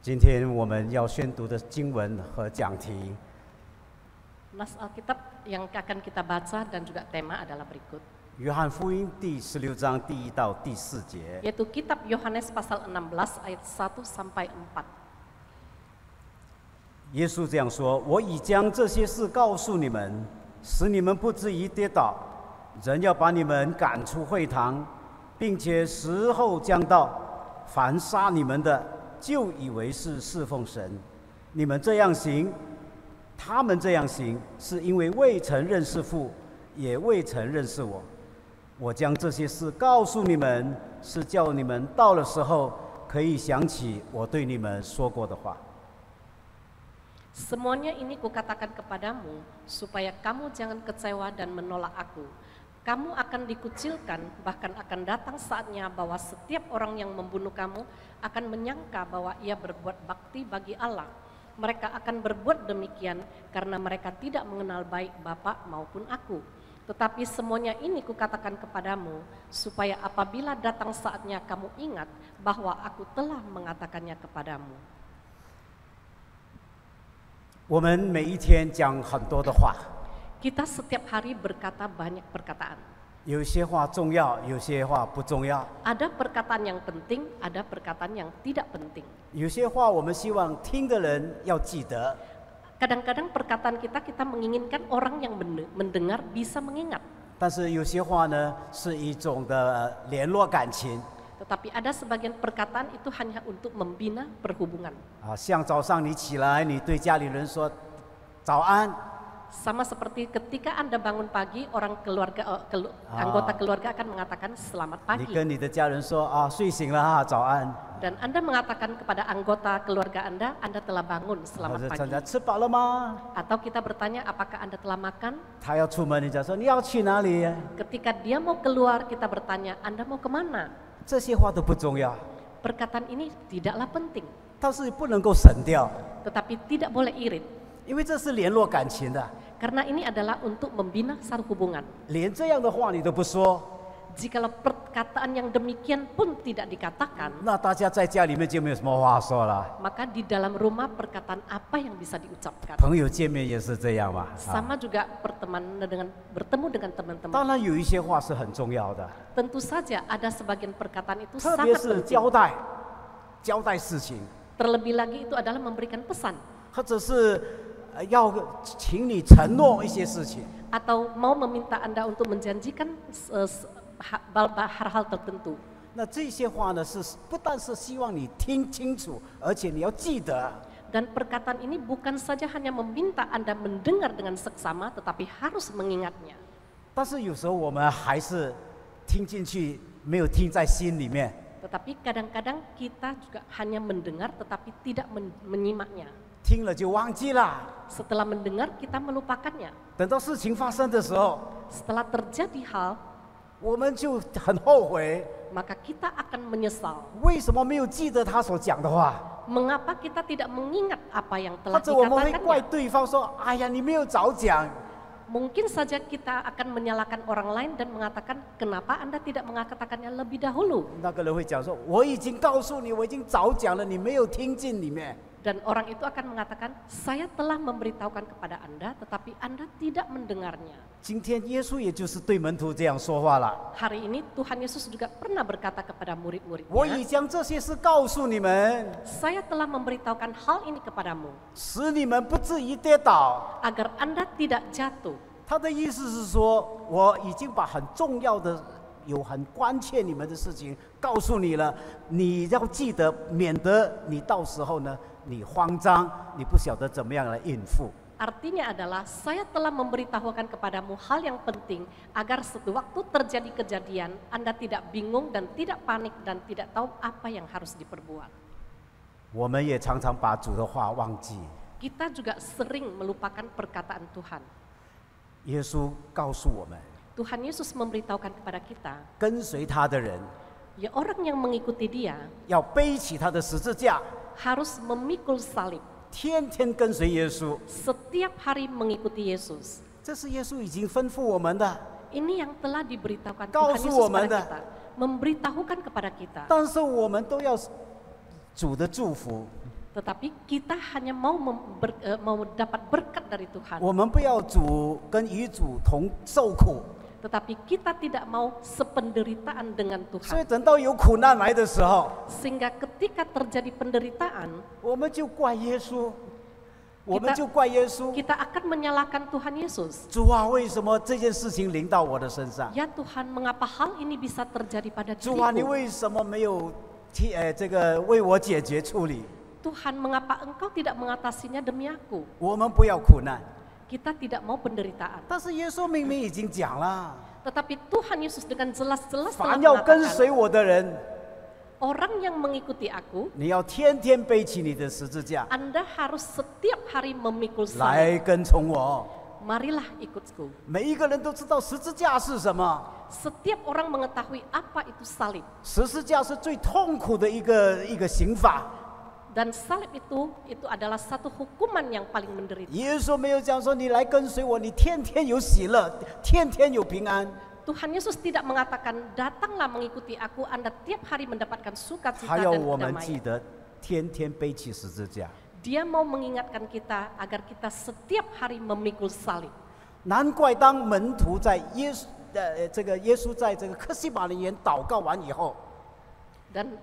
今天我们要宣读的经文和讲题， Nas Alkitab yang akan kita baca dan juga tema adalah berikut, 约翰福音第16章第1到第4节。 yaitu kitab Yohanes pasal 16 ayat 1 sampai 4. 耶稣这样说：“我已将这些事告诉你们，使你们不至于跌倒。人要把你们赶出会堂，并且时候将到，凡杀你们的，就以为是侍奉神。你们这样行，他们这样行，是因为未曾认识父，也未曾认识我。我将这些事告诉你们，是叫你们到了时候可以想起我对你们说过的话。” Semuanya ini kukatakan kepadamu, supaya kamu jangan kecewa dan menolak aku. Kamu akan dikucilkan, bahkan akan datang saatnya bahwa setiap orang yang membunuh kamu akan menyangka bahwa ia berbuat bakti bagi Allah. Mereka akan berbuat demikian karena mereka tidak mengenal baik Bapa maupun aku. Tetapi semuanya ini kukatakan kepadamu, supaya apabila datang saatnya kamu ingat bahwa aku telah mengatakannya kepadamu. 我们每一天讲很多的话， Kita setiap hari berkata banyak perkataan. 有些话重要，有些话不重要。 Ada perkataan yang penting, ada perkataan yang tidak penting. 有些话我们希望听的人要记得， Kadang-kadang perkataan kita menginginkan orang yang mendengar bisa mengingat. 但是有些话呢是一种的联络感情 Tetapi ada sebagian perkataan itu hanya untuk membina perhubungan. 啊，像早上你起来，你对家里人说早安， Sama seperti ketika Anda bangun pagi, orang anggota keluarga akan mengatakan selamat 你 pagi. 跟你的家人说啊，睡醒了哈，早安， Dan Anda mengatakan kepada anggota keluarga Anda telah bangun 或 selamat 者 pagi. 大家吃饱了吗？ Atau kita bertanya apakah Anda telah makan? 他要出门，你讲说你要去哪里？ Ketika dia mau keluar, kita bertanya, Anda mau kemana? 这些话都不重要， Perkataan ini tidaklah penting, 但是不能够省掉， tetapi tidak boleh irit. 因为这是联络感情的。 Karena ini adalah untuk membina satu hubungan. 连这样的话你都不说， Jikalau perkataan yang demikian pun tidak dikatakan, 那大家在家里面就没有什么话说了。 maka di dalam rumah perkataan apa yang bisa diucapkan? 朋友见面也是这样嘛。 Sama juga bertemu dengan teman-teman. 当然有一些话是很重要的， Tentu saja ada sebagian perkataan itu 特别 sangat 是 penting. 交代事情， Terlebih lagi itu adalah memberikan pesan 或者是要请你承诺一些事情。 atau mau meminta Anda untuk menjanjikan hal-hal tertentu. 那这些话呢，是不但是希望你听清楚，而且你要记得。 Dan perkataan ini bukan saja hanya meminta Anda mendengar dengan seksama, tetapi harus mengingatnya. 但是有时候我们还是听进去，没有听在心里面。 Tetapi kadang-kadang kita juga hanya mendengar tetapi tidak menyimaknya. 听了就忘记了， Setelah mendengar kita melupakannya. 等到事情发生的时候， Setelah terjadi hal, 我们就很后悔， maka kita akan menyesal. 为什么没有记得他所讲的话？ Mengapa kita tidak mengingat apa yang 或 telah 者我们会怪 dikatakannya? 对方说：“哎呀，你没有早讲。” Mungkin saja kita akan menyalahkan orang lain dan mengatakan, kenapa Anda tidak mengatakannya lebih dahulu? 那个人会讲说：“我已经告诉你，我已经早讲了，你没有听进里面。” Dan orang itu akan mengatakan, saya telah memberitahukan kepada Anda, tetapi Anda tidak mendengarnya. 今天耶稣也就是对门徒这样说话了： Hari ini Tuhan Yesus juga pernah berkata kepada 我已 murid-muridnya, 将这些事告诉你们， saya telah memberitahukan hal ini kepadamu, 使你们不至于跌倒。 agar Anda tidak jatuh. 他的意思是说，我已经把很重要的、有很关切你们的事情告诉你了，你要记得，免得你到时候呢，你慌张，你不晓得怎么样来应付。 Artinya adalah, saya telah memberitahukan kepadamu hal yang penting, agar sewaktu terjadi kejadian, Anda tidak bingung dan tidak panik dan tidak tahu apa yang harus diperbuat. 我们也常常把主的话忘记。 Kita juga sering melupakan perkataan Tuhan. 耶稣告诉我们， Tuhan Yesus memberitahukan kepada kita, 跟随他的人 ya orang yang mengikuti dia 要背起他的十字架， harus memikul salib, 天天跟随耶稣。 setiap hari mengikuti Yesus. 这是耶稣已经吩咐我们的。 Ini yang telah diberitahukan Tuhan 告诉 Yesus 我们 kepada 的。 kita, memberitahukan kepada kita. 但是我们都要主的祝福， Tetapi kita hanya mau mau dapat berkat dari Tuhan. 我们不要主跟与主同受苦。 Tetapi kita tidak mau sependeritaan dengan 所以 Tuhan. 等到有苦难来的时候， Sehingga ketika terjadi penderitaan, 我们就怪耶稣，我们就怪耶稣。 kita akan menyalahkan Tuhan Yesus. 主啊，为什么这件事情临到我的身上？ Ya Tuhan, mengapa hal ini bisa terjadi pada 主啊，你 diriku? 为什么没有这个为我解决处理？ Tuhan, mengapa Engkau tidak mengatasinya demi aku? 我们不要苦难， Kita tidak mau penderitaan. 但是耶稣明明已经讲了， Tetapi Tuhan Yesus dengan jelas-jelas telah 凡要跟 mengatakan, 随我的人， orang yang mengikuti aku, 你要天天背起你的十字架 Anda harus setiap hari memikul salib. 来跟从我。 Marilah ikutku. 每一个人都知道十字架是什么， Setiap orang mengetahui apa itu salib. 十字架是最痛苦的一个刑罚。 Dan salib itu adalah satu hukuman yang paling menderita. 耶稣没有讲说你来跟随我，你天天有喜乐，天天有平安。 Tuhan Yesus tidak mengatakan, datanglah mengikuti aku, Anda tiap hari mendapatkan 还 sukacita 要 dan 我们记 kedamaian. 得天天背起十字架。 Dia mau mengingatkan kita agar kita setiap hari memikul salib. 难怪当门徒在耶稣在这个客西马尼园祷告完以后， Dan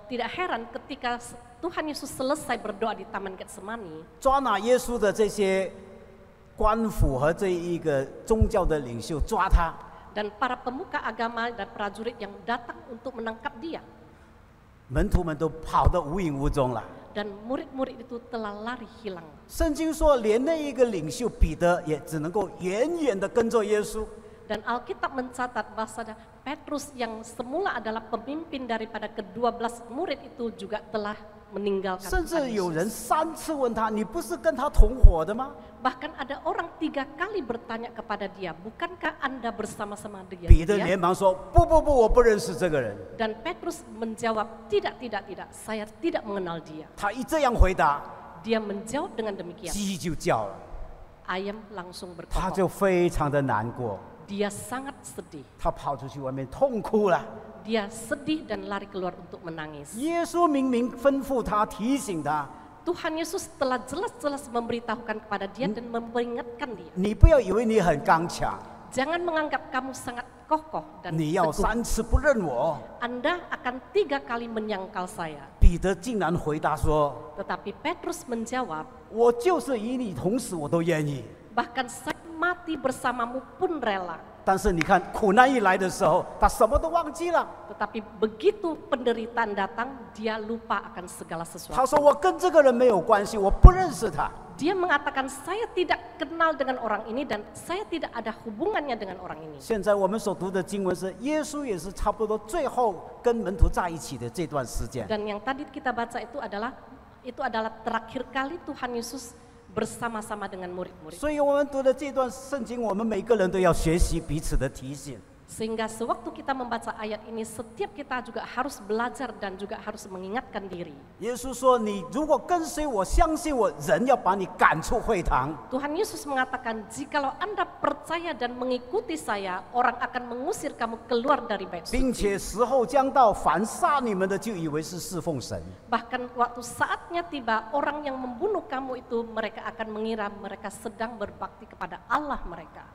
tidak heran ketika Tuhan Yesus selesai berdoa di Taman Getsemani, 抓拿耶稣的这些官府和这一个宗教的领袖抓他， dan para pemuka agama dan prajurit yang datang untuk menangkap dia, 门徒们都跑得无影无踪了。 dan murid-murid itu telah lari hilang. 圣经说，连那一个领袖彼得也只能够远远的跟着耶稣。 Dan Alkitab mencatat bahwa Petrus yang semula adalah pemimpin daripada ke-12 murid itu juga telah meninggalkan 甚 Tuhan 至有 Yesus. 人3次问他：“你不是跟他同伙的吗 Bahkan ada orang 3 kali bertanya kepada dia, bukankah Anda bersama-sama？” 彼得 dia? 连忙说：“不，我不认识这个人。 Dan Petrus menjawab, tidak, saya tidak mengenal dia. ”他一这样回答， Dia menjawab dengan demikian. 鸡就叫了， Ayam langsung 他 berkokok. 就非常的难过， Dia sangat sedih. 他跑出去外面痛哭了。 Dia sedih dan lari keluar untuk menangis. 耶稣明明吩咐他，提醒他， Tuhan Yesus telah jelas-jelas memberitahukan kepada dia dan memperingatkan dia. 你不要以为你很刚强， Jangan menganggap kamu sangat kokoh dan 你要 teguh. 3次不认我。 Anda akan 3 kali menyangkal saya. 彼得竟然回答说 Tetapi Petrus menjawab,：“ 我就是与你同死，我都愿意。 bahkan saya mati bersamamu pun rela. ” 但是你看，苦难一来的时候，他什么都忘记了。 Tetapi begitu penderitaan datang, dia lupa akan segala 他 sesuatu. 说：“我跟这个人没有关系，我不认识他。 Dia mengatakan, saya tidak kenal dengan orang ini dan saya tidak ada hubungannya dengan orang ini. ” 现在我们所读的经文是，耶稣也是差不多最后跟门徒在一起的这段时间。 Dan yang tadi kita baca itu adalah terakhir kali Tuhan Yesus bersama-sama dengan murid-murid. 所以我们读的这段圣经，我们每个人都要学习彼此的提醒。 Sehingga sewaktu kita membaca ayat ini, setiap kita juga harus belajar dan juga harus mengingatkan diri. 耶稣说：“你如果跟随我，相信我，人要把你赶出会堂。 Tuhan Yesus mengatakan, jikalau Anda percaya dan mengikuti saya, orang akan mengusir kamu keluar dari bait 并 suci. 且时候将到，凡杀你们的就以为是侍奉神。 Bahkan waktu saatnya tiba, orang yang membunuh kamu itu mereka akan mengira mereka sedang berbakti kepada Allah mereka.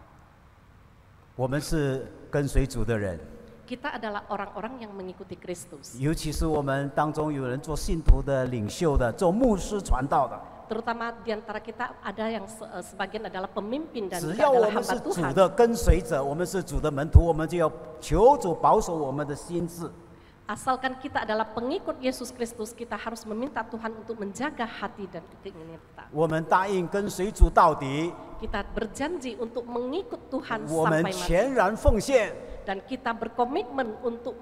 我们是跟随主的人， Kita adalah orang-orang yang mengikuti Kristus. 尤其是我们当中有人做信徒的、领袖的、做牧师传道的。 Terutama di antara kita ada yang sebagian adalah pemimpin dan 只 juga 要我 adalah 们是 hamba 主 Tuhan. 的跟随者，我们是主的门徒，我们就要求主保守我们的心智。 Asalkan kita adalah pengikut Yesus Kristus, kita harus meminta Tuhan untuk menjaga hati dan keinginan kita. 我们答应跟随主到底， Kita berjanji untuk mengikut Tuhan 我们 sampai mati. 全然奉献。 Dan kita berkomitmen untuk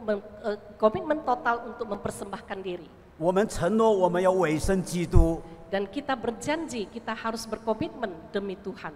komitmen total untuk mempersembahkan diri. 我们承诺我们要委身基督， Dan kita berjanji kita harus berkomitmen demi Tuhan.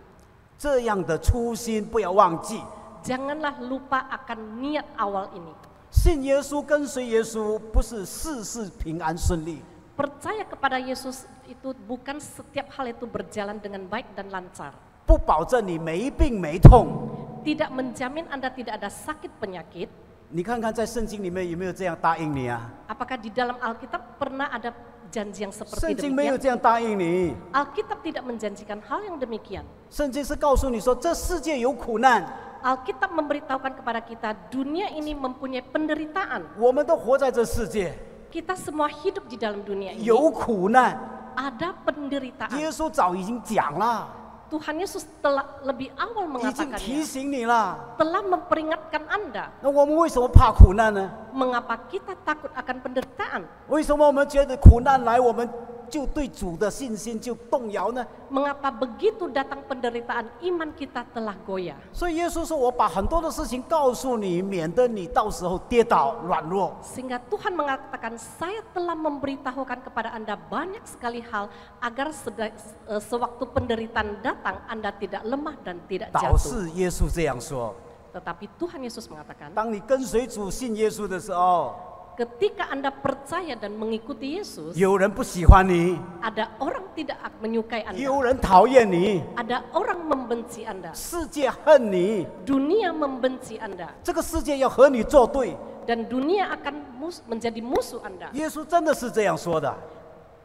这样的初心不要忘记。 Janganlah lupa akan niat awal ini. 信耶稣、跟随耶稣，不是事事平安顺利。 Percaya kepada Yesus itu bukan setiap hal itu berjalan dengan baik dan lancar. 不保证你没病没痛。 Tidak menjamin Anda tidak ada sakit penyakit. 你看看在圣经里面有没有这样答应你啊？ Apakah di dalam Alkitab pernah ada janji yang 圣 seperti 经没有 demikian. 这样答应你。 Alkitab tidak menjanjikan hal yang demikian. 圣经是告诉你说，这世界有苦难， Alkitab memberitahukan kepada kita dunia ini mempunyai penderitaan. 我们都活在这世界， Kita semua hidup di dalam dunia ini. 有苦难。 Ada penderitaan. 耶稣早已经讲了， Tuhan Yesus telah lebih awal 已经提 mengatakannya. 醒你了。 Telah memperingatkan Anda. 那我们为什么怕苦难呢？ Mengapa kita takut akan penderitaan? 为什么我们觉得苦难来，我们就对主的信心就动摇呢？ Mengapa begitu datang penderitaan iman kita telah goyah? 所以耶稣说：“我把很多的事情告诉你，免得你到时候跌倒软弱。 Sehingga Tuhan mengatakan, saya telah memberitahukan kepada Anda banyak sekali hal agar sewaktu penderitaan datang Anda tidak lemah dan tidak ” 导 jatuh. 是耶稣这样说。 Tetapi Tuhan Yesus mengatakan, 当你跟随主、信耶稣的时候， ketika Anda percaya dan mengikuti Yesus, 有人不喜欢你， ada orang tidak menyukai 有 Anda, 人讨厌你， ada orang membenci Anda, 世界恨你， dunia membenci Anda, 这个世界要和你作对。 dan dunia akan menjadi musuh Anda. 耶稣真的是这样说的，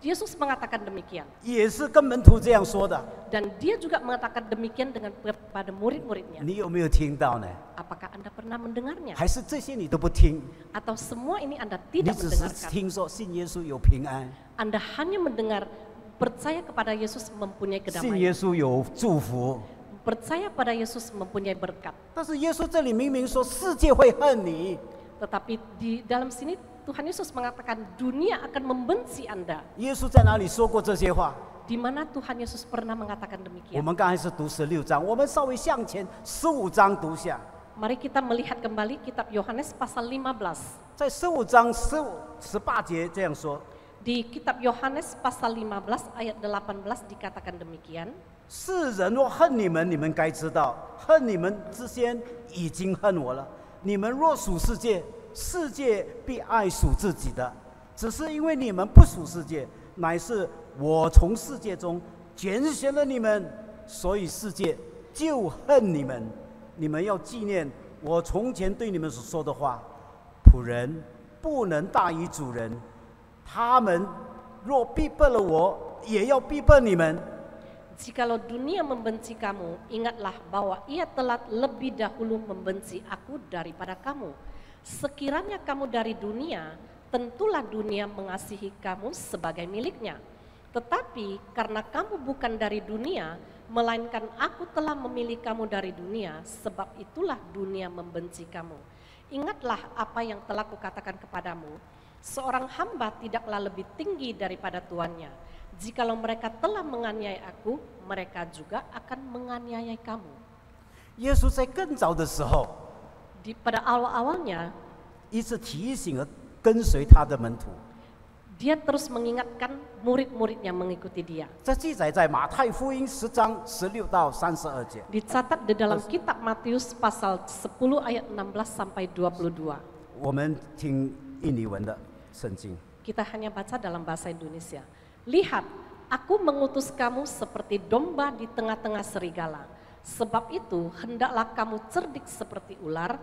Yesus mengatakan demikian. 也是跟门徒这样说的。 Dan dia juga mengatakan demikian dengan kepada murid-muridnya. 你有没有听到呢？ Apakah Anda pernah mendengarnya? 还是这些你都不听？ Atau semua ini Anda 你 tidak 只是 mendengarkan? 听说信耶稣有平安， Anda hanya mendengar percaya kepada Yesus mempunyai 信耶 kedamaian. 稣有祝福。 Percaya pada Yesus mempunyai berkat. 但是耶稣这里明明说世界会恨你， Tetapi di dalam sini Tuhan Yesus mengatakan dunia akan membenci Anda. 耶稣在哪里说过这些话？ Di mana Tuhan Yesus pernah mengatakan 我 demikian? 们刚才是读16章，我们稍微向前15章读下， Mari kita melihat kembali kitab Yohanes pasal 15. 在15章18节这样说： Di kitab Yohanes pasal 15 ayat 18 dikatakan demikian. 世人若恨你们，你们该知道，恨你们之先已经恨我了。你们若属世界，世界必爱属自己的；只是因为你们不属世界，乃是我从世界中拣选了你们，所以世界就恨你们。你们要纪念我从前对你们所说的话：仆人不能大于主人。他们若逼迫了我，也要逼迫你们。 Jikalau dunia membenci kamu, ingatlah bahwa ia telah lebih dahulu membenci aku daripada kamu. Sekiranya kamu dari dunia, tentulah dunia mengasihi kamu sebagai miliknya. Tetapi karena kamu bukan dari dunia, melainkan aku telah memilih kamu dari dunia, sebab itulah dunia membenci kamu. Ingatlah apa yang telah kukatakan kepadamu, seorang hamba tidaklah lebih tinggi daripada tuannya. Jikalau mereka telah menganiaya aku, mereka juga akan menganiaya kamu. 耶稣在更早的时候， Pada awal-awalnya, 一直提醒了跟随他的门徒， dia terus mengingatkan murid-muridnya mengikuti dia. 这记载在马太福音10章16到32节。 Dicatat di dalam kitab Matius pasal 10 ayat 16 sampai 22. 我们听印尼文的圣经。 Kita hanya baca dalam bahasa Indonesia. Lihat, aku mengutus kamu seperti domba di tengah-tengah serigala. Sebab itu, hendaklah kamu cerdik seperti ular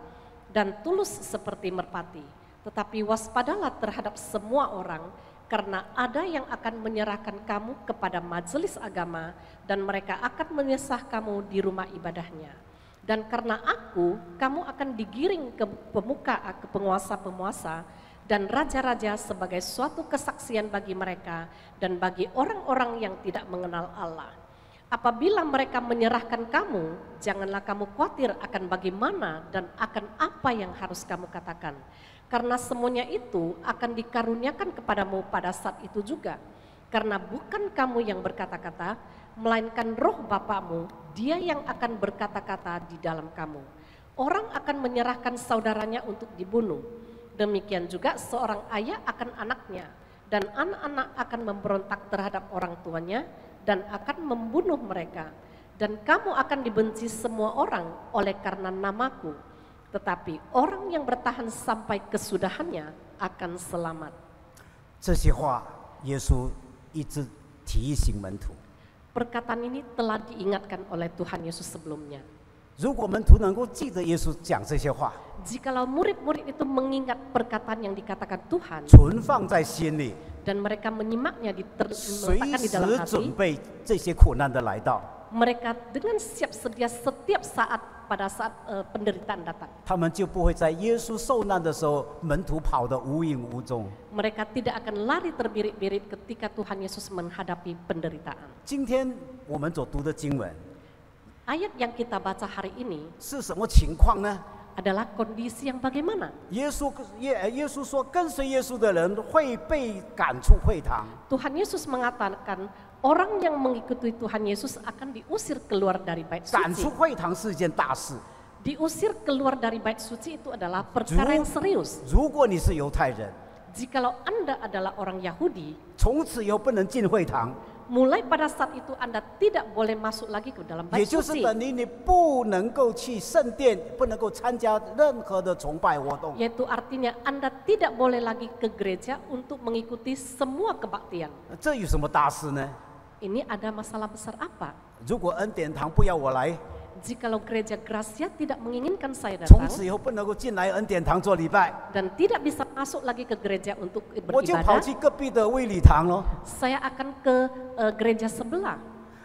dan tulus seperti merpati. Tetapi waspadalah terhadap semua orang, karena ada yang akan menyerahkan kamu kepada majelis agama dan mereka akan menyesah kamu di rumah ibadahnya. Dan karena aku, kamu akan digiring ke penguasa-penguasa dan raja-raja sebagai suatu kesaksian bagi mereka dan bagi orang-orang yang tidak mengenal Allah. Apabila mereka menyerahkan kamu, janganlah kamu khawatir akan bagaimana dan akan apa yang harus kamu katakan. Karena semuanya itu akan dikaruniakan kepadamu pada saat itu juga. Karena bukan kamu yang berkata-kata, melainkan roh Bapamu, dia yang akan berkata-kata di dalam kamu. Orang akan menyerahkan saudaranya untuk dibunuh. Demikian juga seorang ayah akan anaknya, dan anak-anak akan memberontak terhadap orang tuanya dan akan membunuh mereka. Dan kamu akan dibenci semua orang oleh karena namaku, tetapi orang yang bertahan sampai kesudahannya akan selamat. 这些话，耶稣一直提醒门徒。 Perkataan ini telah diingatkan oleh Tuhan Yesus sebelumnya. 如果门徒能够记得耶稣讲这些话， Jikalau murid-murid itu mengingat perkataan yang dikatakan Tuhan 存放在心里， dan mereka menyimaknya 随 meletakkan di dalam 时 hati. 准备这些苦难的来到。 Mereka dengan siap sedia setiap saat pada saat penderitaan datang. 他们就不会在耶稣受难的时候，门徒跑得无影无踪。 Mereka tidak akan lari terbirit-birit ketika Tuhan Yesus menghadapi penderitaan. 今天我们所读的经文 Ayat yang kita baca hari ini 是什么情况呢？ adalah kondisi yang bagaimana? 耶稣说，跟随耶稣的人会被赶出会堂。 Tuhan Yesus mengatakan orang yang mengikuti Tuhan Yesus akan diusir keluar dari bait 赶出 suci. 会堂是一件大事。 Diusir keluar dari bait suci itu adalah perkara yang serius. 如果你是犹太人， Jikalau Anda adalah orang Yahudi, 从此以后不能进会堂， mulai pada saat itu Anda tidak boleh masuk lagi ke dalam 也 bait 就是 suci. 等于你不能够去圣殿，不能够参加任何的崇拜活动。 Yaitu artinya Anda tidak boleh lagi ke gereja untuk mengikuti semua kebaktian. 这有什么大事呢？ Ini ada masalah besar apa? 如果恩典堂不要我来， Jikalau gereja Gracia tidak menginginkan saya 从 datang 此以后不能够进来恩典堂做礼拜， dan tidak bisa masuk lagi ke gereja untuk 我就跑 beribadah, 去隔壁的卫理堂咯。 saya akan ke gereja sebelah.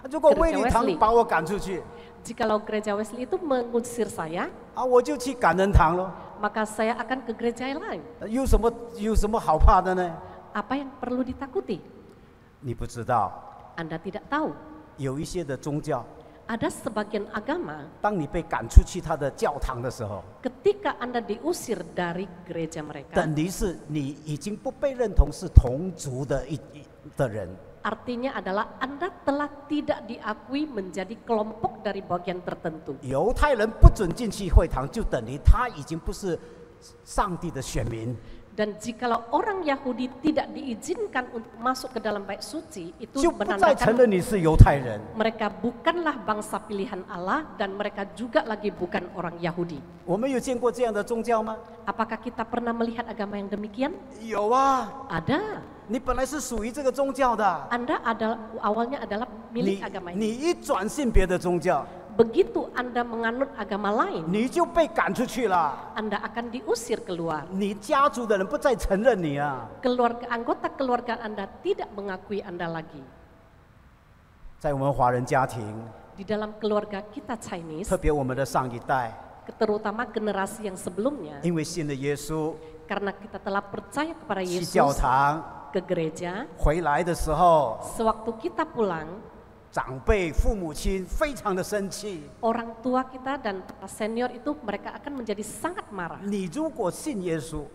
如果卫理堂把我赶出去， Jikalau gereja Wesley itu mengusir saya, 我就去感恩堂咯。 maka saya akan ke gereja yang lain. 有什么好怕的呢？ Apa yang perlu ditakuti? 你不知道， Anda tidak tahu. 有一些的宗教， Ada sebagian agama, 当你被赶出去他的教堂的时候， ketika Anda diusir dari gereja mereka, 等于是你已经不被认同是同族的人。 artinya adalah Anda telah tidak diakui menjadi kelompok dari bagian tertentu. 犹太人不准进去会堂，就等于他已经不是上帝的选民。 Dan jikalau orang Yahudi tidak diizinkan untuk masuk ke dalam bait suci, itu 就不再承 menandakan 认你是犹太人。 mereka bukanlah bangsa pilihan Allah dan mereka juga lagi bukan orang Yahudi. 我们有见过这样的宗教吗？ Apakah kita pernah melihat agama yang demikian? 有啊， Ada. 你本来是属于这个宗教的， Anda awalnya adalah milik agama 你 ini. 一转信别的宗教， Begitu Anda menganut agama lain, 你就被赶出去了。 Anda akan diusir keluar. 你家族的人不再承认你啊。 Anggota keluarga Anda tidak mengakui Anda lagi. 在我们华人家庭， Di dalam keluarga kita Chinese, 特别我们的上一代， terutama generasi yang sebelumnya, 因为信了耶稣， karena kita telah percaya kepada 去教 Yesus, 堂， ke gereja, 回来的时候， sewaktu kita pulang, 长辈、父母亲非常的生气。 orang tua kita dan para senior itu mereka akan menjadi sangat marah. 你如果信耶稣，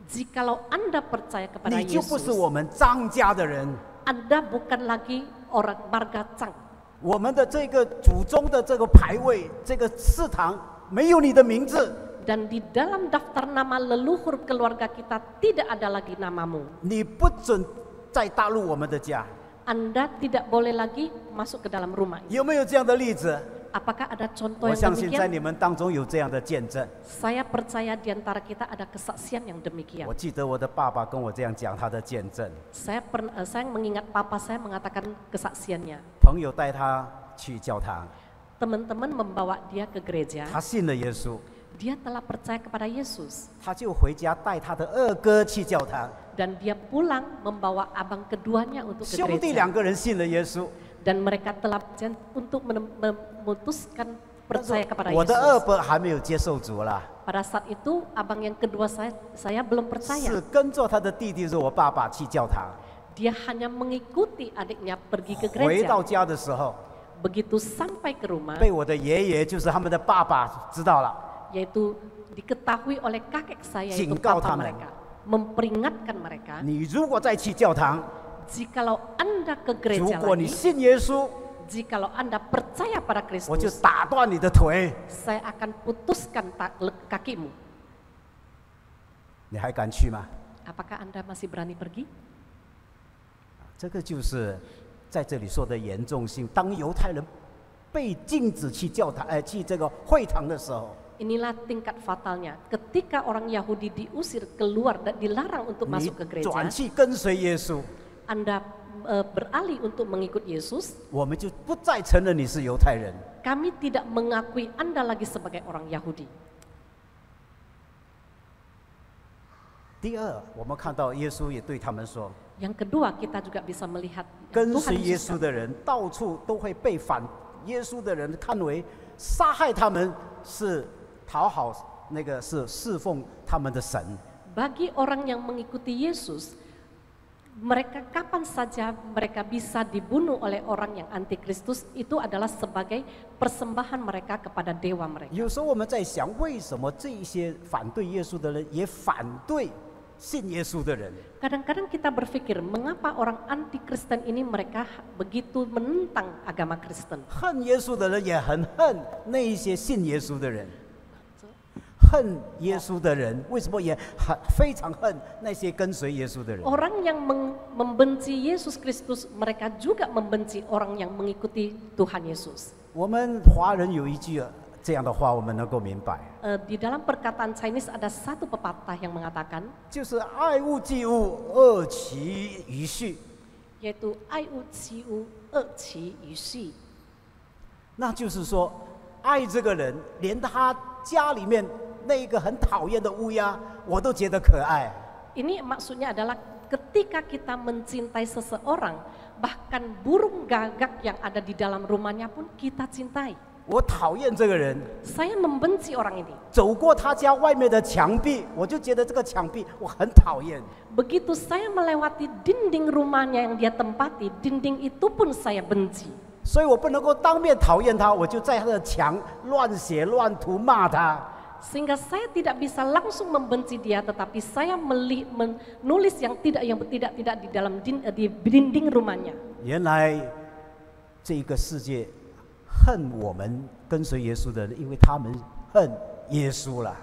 Jikalau Anda percaya kepada 你就不是 Yesus, 我们张家的人。 Anda bukan lagi orang marga Chang. 我们的这个祖宗的这个牌位，这个祠堂没有你的名字， Dan di dalam daftar nama leluhur keluarga kita tidak ada lagi namamu. 你不准再踏入我们的家。 Anda tidak boleh lagi masuk ke dalam rumah. 有没有这样的例子？ Apakah ada contoh 我 yang 相信在 demikian? 你们当中有这样的见证。 Saya percaya di antara kita ada kesaksian yang 我 demikian. 记得我的爸爸跟我这样讲他的见证， Saya mengingat papa saya mengatakan kesaksiannya. 朋友带他去教堂， Teman-teman membawa dia ke gereja. 他信了耶稣， Dia telah percaya kepada Yesus. 他就回家带他的二哥去教堂， Dan dia pulang membawa abang keduanya untuk ke 兄弟 gereja. 两个人信了耶稣。 Dan mereka telah untuk memutuskan 但 percaya 是 kepada 我的二 Yesus. 伯还没有接受主啦， Pada saat itu abang yang kedua saya belum 是 percaya. 跟着他的弟弟是我爸爸去教堂。 Dia hanya mengikuti adiknya pergi ke 回到 gereja. 家的时候， Begitu sampai ke rumah, 被我的爷爷，就是他们的爸爸知道了， yaitu diketahui oleh kakek saya itu Jingkau papa taman. mereka, memperingatkan mereka, 你如果再去教堂， jikalau Anda ke 如 gereja 果你 lagi, 信耶稣， jikalau Anda percaya pada 我就 Kristus, 打断你的腿， saya akan putuskan kakimu. 你还敢去吗？ Apakah Anda masih berani pergi? 这个就是在这里说的严重性。当犹太人被禁止去教堂，去这个会堂的时候， Inilah tingkat fatalnya. Ketika orang Yahudi diusir keluar dan dilarang untuk 你 masuk ke gereja, 转去跟随耶稣， Anda beralih untuk mengikut Yesus, 我们就不再承认你是犹太人。 kami tidak mengakui Anda lagi sebagai orang Yahudi. 第二，我们看到耶稣也对他们说， Yang kedua, kita juga bisa melihat 跟 Tuhan 随耶 Yesus 稣的人到处都会被反耶稣的人看为杀害他们是讨好那个是侍奉他们的神。 bagi orang yang mengikuti Yesus, mereka kapan saja mereka bisa dibunuh oleh orang yang antikristus, itu adalah sebagai persembahan mereka kepada dewa mereka. 有时候我们在想，为什么这一些反对耶稣的人也反对信耶稣的人？ Kadang-kadang kita berpikir, mengapa orang anti-Kristen ini mereka begitu menentang agama Kristen? 恨耶稣的人也很恨那一些信耶稣的人。恨耶稣的人为什么也非常恨那些跟随耶稣的人？ Orang yang membenci Yesus Kristus, mereka juga membenci orang yang mengikuti Tuhan Yesus. 我们华人有一句这样的话，我们能够明白， Di dalam perkataan Chinese ada satu pepatah yang mengatakan, 就是爱物忌物，恶其于序。 yaitu 爱屋及乌，恶其于序。 那就是说，爱这个人，连他家里面那一个很讨厌的乌鸦，我都觉得可爱。 Ini maksudnya adalah ketika kita mencintai seseorang, bahkan burung gagak yang ada di dalam rumahnya pun kita cintai. 我讨厌这个人， Saya membenci orang ini. 走过他家外面的墙壁，我就觉得这个墙壁我很讨厌。 Begitu saya melewati dinding rumahnya yang dia tempati, dinding itu pun saya benci. 所以我不能够当面讨厌他，我就在他的墙乱写乱涂骂他。 Sehingga saya tidak bisa langsung membenci dia, tetapi saya menulis yang tidak di dalam di dinding rumahnya. 原来这个世界恨我们跟随耶稣的人，因为他们恨耶稣了。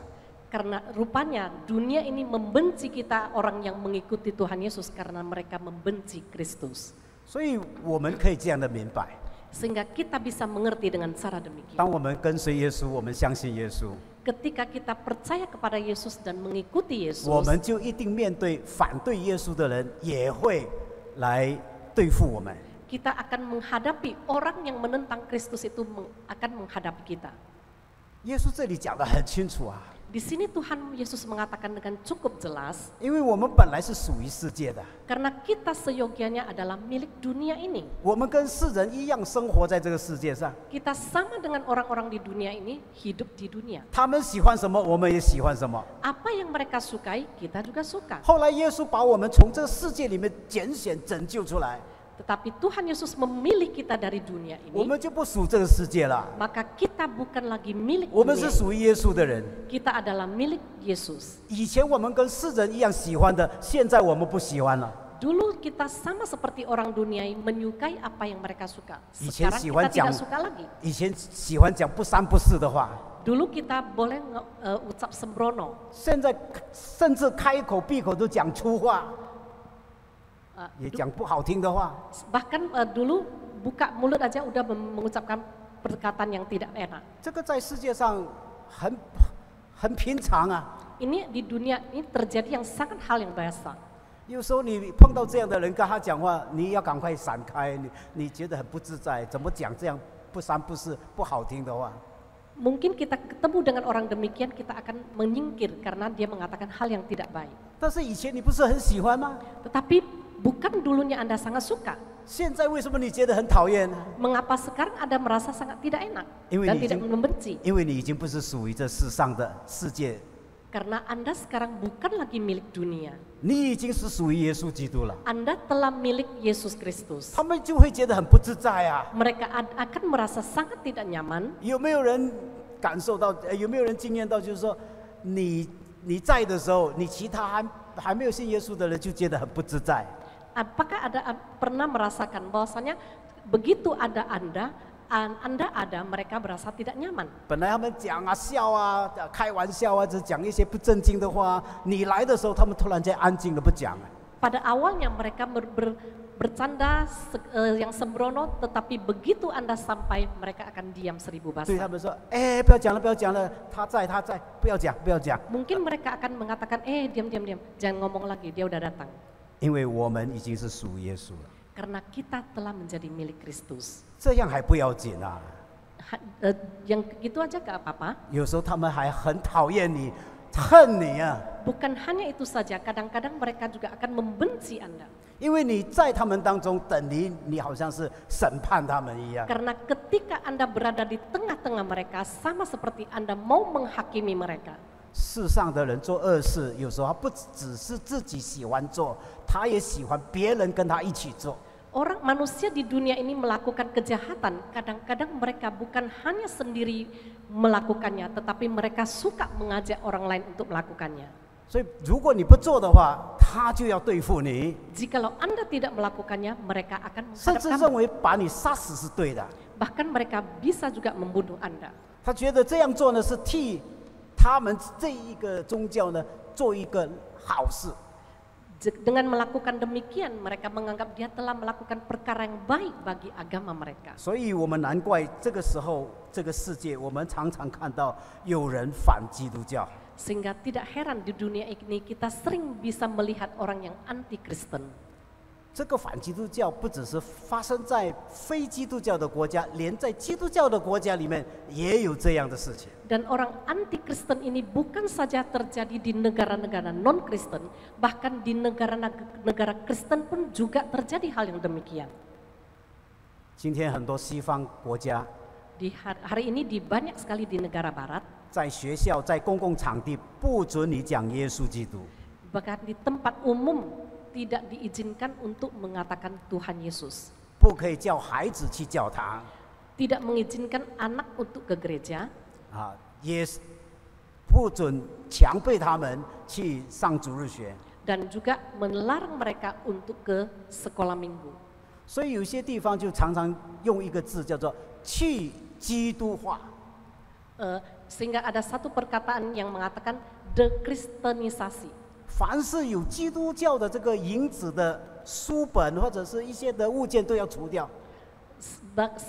Karena rupanya dunia ini membenci kita orang yang mengikuti Tuhan Yesus karena mereka membenci Kristus. 所以我们可以这样的明白， Sehingga kita bisa mengerti dengan cara demikian. 当我们跟随耶稣，我们相信耶稣， Ketika kita percaya kepada Yesus dan mengikuti Yesus, 我们就一定面对反对耶稣的人，也会来对付我们。 kita akan menghadapi orang yang menentang Kristus itu akan menghadapi kita. 耶稣这里讲得很清楚啊， Di sini Tuhan Yesus mengatakan dengan cukup jelas, 因为我们本来是属于世界的， karena kita seyogianya adalah milik dunia ini. 我们跟世人一样生活在这个世界上。 Kita sama dengan orang-orang di dunia ini, hidup di dunia. 他们喜欢什么，我们也喜欢什么。 Apa yang mereka sukai, kita juga suka. 后来耶稣把我们从这个世界里面拣选拯救出来， Tetapi Tuhan Yesus memilih kita dari dunia 我 ini, 们就不属这个世界了， maka kita bukan lagi milik 我们 dunia 是 ini. 属于耶稣的人。 Kita adalah milik Yesus. 以前我们跟世人一样喜欢的，现在我们不喜欢了。 Dulu kita sama seperti orang dunia ini, menyukai apa yang mereka suka. 以前 Sekarang 喜欢 kita 讲 tidak suka lagi. 以前喜欢讲不三不四的话， Dulu kita boleh ucap sembrono, 现在甚至开口闭口都讲粗话， 也 du- 讲不好听的话。 bahkan dulu buka mulut aja udah mengucapkan perkataan yang tidak enak. 这个在世界上很平常啊。 Ini di dunia ini terjadi yang sangat hal yang biasa. 有时候你碰到这样的人跟他讲话，你要赶快闪开，你觉得很不自在，怎么讲这样不三不四不好听的话？ Mungkin kita ketemu dengan orang demikian, kita akan menyingkir karena dia mengatakan hal yang tidak baik. 但是以前你不是很喜欢吗？ Tetapi bukan dulunya Anda sangat suka. 现在为什么你觉得很讨厌呢？ Mengapa sekarang Anda merasa sangat tidak enak 因为 dan 你已 tidak 经 membenci? 因为你已经不是属于这世上的世界， Karena Anda sekarang bukan lagi milik dunia. 你已经是属于耶稣基督了。 Anda telah milik Yesus Kristus. 他们就会觉得很不自在啊。 Mereka akan merasa sangat tidak nyaman. 有没有人感受到？有没有人经验到？就是说，你在的时候，你其他还没有信耶稣的人就觉得很不自在。 Apakah pernah merasakan bahwasanya begitu ada Anda ada, mereka berasa tidak nyaman. 本来他们讲啊、笑啊、开玩笑啊，只讲一些不正经的话。你来的时候，他们突然间安静的不讲了。 Pada awalnya mereka bercanda yang sembrono, tetapi begitu Anda sampai, mereka akan diam seribu 对他 bahasa. 们说：“哎，不要讲了，不要讲了，他在，不要讲，不要讲。 Mungkin mereka akan mengatakan, diam, jangan ngomong lagi, dia udah datang. ”因为我们已经是属耶稣了， Karena kita telah menjadi milik Kristus. 这样还不要紧啊。 Yang gitu aja gak apa-apa. 有时候他们还很讨厌你，恨你啊， Bukan hanya itu saja, kadang-kadang mereka juga akan membenci Anda. 因为你在他们当中，等于你好像是审判他们一样。 Karena ketika Anda berada di tengah-tengah mereka, sama seperti Anda mau menghakimi mereka. 世上的人做恶事，有时候他不只是自己喜欢做，他也喜欢别人跟他一起做。 Orang manusia di dunia ini melakukan kejahatan, kadang-kadang mereka bukan hanya sendiri melakukannya, tetapi mereka suka mengajak orang lain untuk melakukannya. 所以，如果你不做的话，他就要对付你， Jikalau Anda tidak melakukannya, mereka akan 甚 menghadap 至 kamu. 认为把你杀死是对的。 Bahkan mereka bisa juga membunuh Anda. 他觉得这样做呢，是替他们这一个宗教呢做一个好事。 Dengan melakukan demikian, mereka menganggap dia telah melakukan perkara yang baik bagi agama mereka. 所以我们难怪这个时候，这个世界我们常常看到有人反基督教。 Sehingga tidak heran di dunia ini kita sering bisa melihat orang yang anti Kristen. 这个反基督教不只是发生在非基督教的国家，连在基督教的国家里面也有这样的事情。 Dan orang anti Kristen ini bukan saja terjadi di negara-negara non-Kristen, bahkan di negara-negara Kristen pun juga terjadi hal yang demikian. 今天很多西方国家 Di hari ini di banyak sekali di negara barat, 在学校、在公共场地不准你讲耶稣基督， bahkan di tempat umum tidak diizinkan untuk mengatakan Tuhan Yesus. 不可以叫孩子去教堂 Tidak mengizinkan anak untuk ke gereja, 啊，也不准强迫他们去上主日学。 dan juga melarang mereka untuk ke sekolah minggu. 所以有些地方就常常用一个字叫做“去基督化”。 Sehingga ada satu perkataan yang mengatakan dekristenisasi. 凡是有基督教的这个影子的书本或者是一些的物件都要除掉。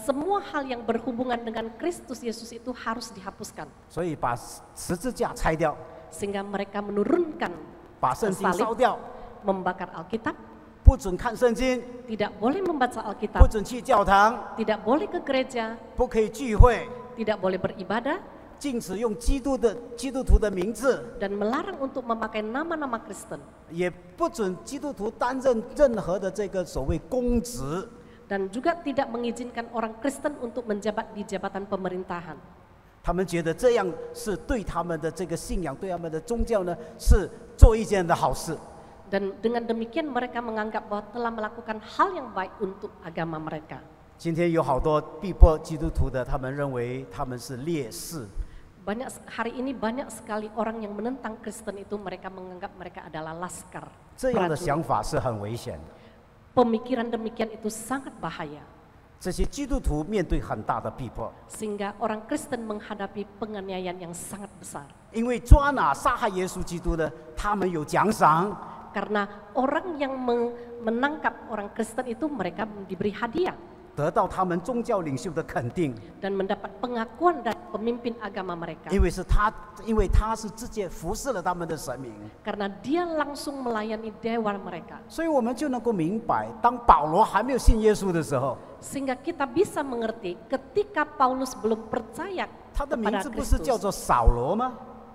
Semua hal yang berhubungan dengan Kristus Yesus itu harus dihapuskan. 所以把十字架拆掉， Sehingga mereka menurunkan 把圣经 salib, 烧掉， membakar Alkitab, 不准看圣经， tidak boleh membaca 不 Alkitab, 准去教堂， tidak boleh ke gereja, 不可以聚会， tidak boleh beribadah, 禁止用基督徒的名字， dan melarang untuk memakai nama-nama Kristen. 也不准基督徒担任任何的这个所谓公职。 Dan juga tidak mengizinkan orang Kristen untuk menjabat di jabatan pemerintahan. 他们觉得这样是对他们的这个信仰、对他们的宗教呢，是做一件的好事。 Dan dengan demikian mereka menganggap bahwa telah melakukan hal yang baik untuk agama mereka. 今天有好多逼迫基督徒的，他们认为他们是烈士。 Hari ini banyak sekali orang yang menentang Kristen itu mereka menganggap mereka adalah laskar. 这样的 prajurit. 想法是很危险的。 Pemikiran demikian itu sangat bahaya. 这些基督徒面对很大的逼迫， Sehingga orang Kristen menghadapi penganiayaan yang sangat besar. 因为抓拿杀害耶稣基督的，他们有奖赏。 Karena orang yang menangkap orang Kristen itu mereka diberi hadiah. 得到他们宗教领袖的肯定， Dan mendapat pengakuan dari pemimpin agama mereka. 因为他是直接服侍了他们的神明， Karena dia langsung melayani dewa mereka. 所以我们就能够明白，当保罗还没有信耶稣的时候， Sehingga kita bisa mengerti ketika Paulus belum percaya 他的名 kepada 字不是叫 Kristus. 做扫罗吗？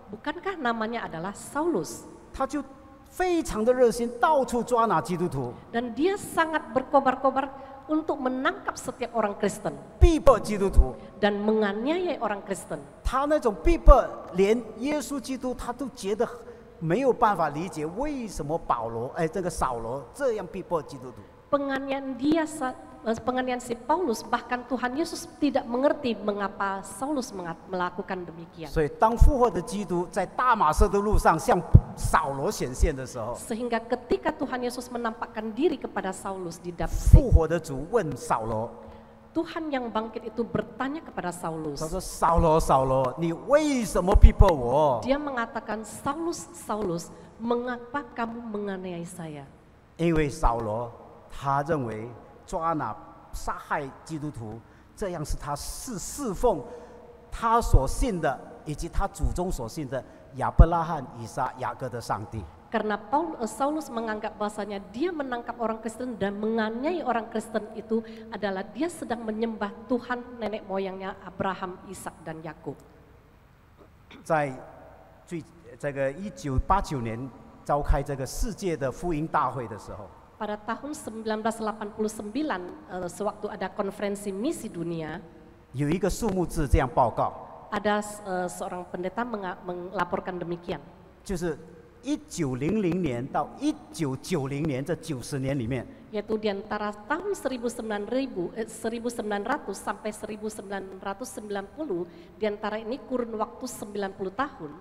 Bukankah namanya adalah Saulus? 他就非常的热心，到处抓拿基督徒， Dan dia sangat berkobar-kobar untuk menangkap setiap orang Kristen 逼迫基督徒。 dan menganiaya orang Kristen. 他那种逼迫，连耶稣基督他都觉得没有办法理解，为什么这个扫罗这样逼迫基督徒。 Penganiayaan si Paulus, bahkan Tuhan Yesus tidak mengerti mengapa Saulus melakukan demikian. 所以，当复活的基督在大马色的路上向扫罗显现的时候， Sehingga ketika Tuhan Yesus menampakkan diri kepada Saulus di Damaskus, 复活的主问扫罗， Tuhan yang bangkit itu bertanya kepada Saulus. 他说：“扫罗，扫罗，你为什么逼迫我？ Dia mengatakan, Saulus, Saulus, mengapa kamu menganiaya saya? 因为扫罗他认为抓拿杀害基督徒，这样是他侍奉他所信的以及他祖宗所信的亚伯拉罕、以撒、雅各的上帝。 Karena Saulus menganggap bahasanya dia menangkap orang Kristen dan menganiaya orang Kristen itu adalah dia sedang menyembah Tuhan nenek moyangnya Abraham, Ishak dan Yakub. 在这个1989年召开这个世界的福音大会的时候， Pada tahun 1989, sewaktu ada konferensi misi dunia, 有一个数目字这样报告， ada seorang pendeta melaporkan demikian. 就是1900年到1990年这90年里面， Yaitu di antara tahun 1900 sampai 1990, di antara ini kurun waktu 90 tahun,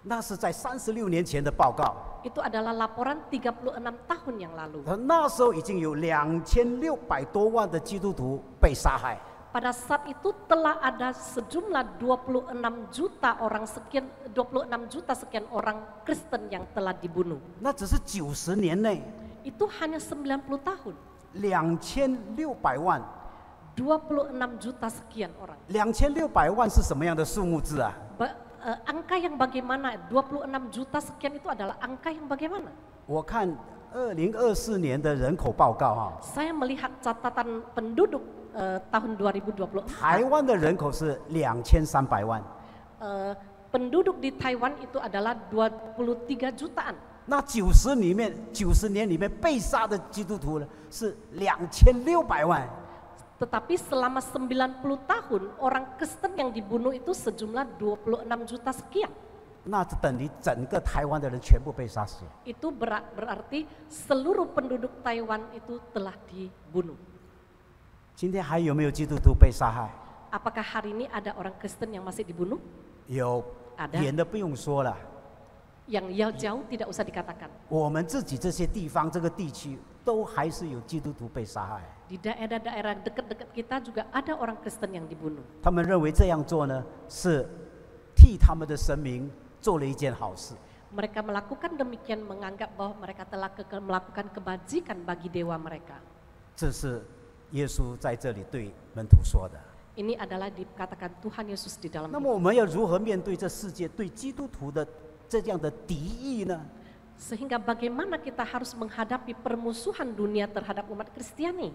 那是在36年前的报告。 itu adalah laporan 36 tahun yang lalu. 那时候已经有2600多万的基督徒被杀害。 Pada saat itu telah ada sejumlah 26 juta sekian orang Kristen yang telah dibunuh. 那只是90年内 Itu hanya 90 tahun. 2600万， 26 juta sekian orang. 2600万是什么样的数目字啊？ Angka yang bagaimana? 26 juta sekian itu adalah angka yang bagaimana? 我看2024年的人口报告哈， Saya melihat catatan penduduk tahun 2024. 台湾的人口是2300万， Penduduk di Taiwan itu adalah 23 jutaan. 那90年里面被杀的基督徒呢是2600万。 Tetapi selama 90 tahun orang Kristen yang dibunuh itu sejumlah 26 juta sekian. 那等于整个台湾的人全部被杀死。 Itu berarti seluruh penduduk Taiwan itu telah dibunuh. 今天还有没有基督徒被杀害？ Apakah hari ini ada orang Kristen yang masih dibunuh? 有， Ada. 远的不用说了。 Yang jauh tidak usah dikatakan. 我们自己这些地方、这个地区，都还是有基督徒被杀害。 Di daerah-daerah dekat-dekat kita juga ada orang Kristen yang dibunuh. 他们认为这样做呢，是替他们的神明做了一件好事。 Mereka melakukan demikian menganggap bahwa mereka telah melakukan kebajikan bagi dewa mereka. 这是耶稣在这里对门徒说的。 Ini adalah dikatakan Tuhan Yesus di dalam 那么我们要如何面对这世界对基督徒的这样的敌意呢？ Sehingga bagaimana kita harus menghadapi permusuhan dunia terhadap umat Kristiani?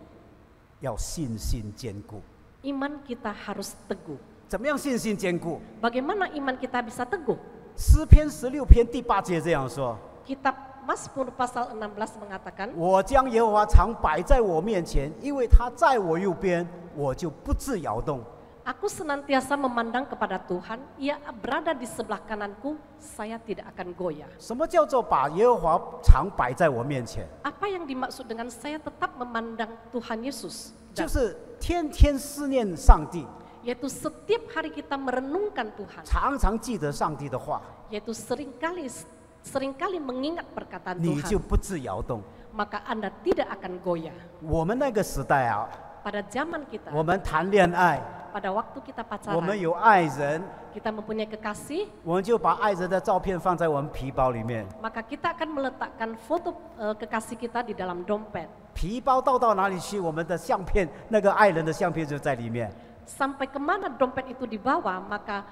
要信心坚固。 Iman kita harus teguh. 怎么样信心坚固？ Bagaimana iman kita bisa teguh? 诗篇16篇第8节这样说： Kitab Mazmur pasal 16 mengatakan, 我将耶和华常摆在我面前，因为他在我右边，我就不致摇动。 Aku senantiasa memandang kepada Tuhan, Ia berada di sebelah kananku, saya tidak akan goyah. 什么叫做把耶和华常摆在我面前？ Apa yang dimaksud dengan saya tetap memandang Tuhan Yesus? 就是天天思念上帝， Yaitu setiap hari kita merenungkan Tuhan, 常常记得上帝的话， yaitu seringkali mengingat perkataan 你就 Tuhan, 不致摇动。 maka Anda tidak akan goyah. 我们那个时代啊， Pada zaman kita, 我们谈恋爱， pada waktu kita 我们 pacaran, 有爱人， kita mempunyai kekasih, 我们就把爱人的照片放在我们皮包里面。 maka kita akan meletakkan foto kekasih kita di dalam dompet. 皮包倒到哪里去，我们的相片，那个爱人的相片就在里面。 Sampai kemana dompet itu dibawa, maka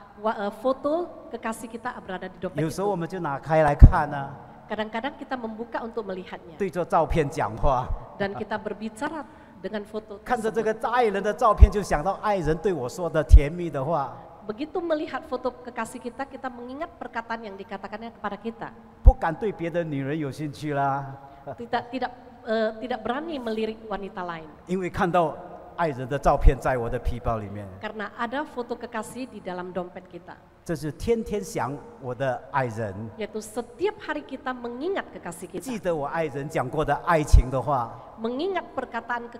foto kekasih kita berada di dompet 有时候我 itu. 们就拿开来看啊， Kadang-kadang kita membuka untuk melihatnya 对着照片讲话， dan kita berbicara dengan foto 看着这 tersebut. 个爱人的照片，就想到爱人对我说的甜蜜的话。 Begitu melihat foto kekasih kita, kita mengingat perkataan yang dikatakannya kepada kita. 不敢对别的女人有兴趣啦， Tidak berani melirik wanita lain 因为看到爱人的照片在我的皮包里面， karena ada foto kekasih di dalam dompet kita. 这是天天想我的爱人， Yaitu setiap hari kita mengingat kekasih 记 kita, 得我爱人讲过的爱情的话， mengingat perkataan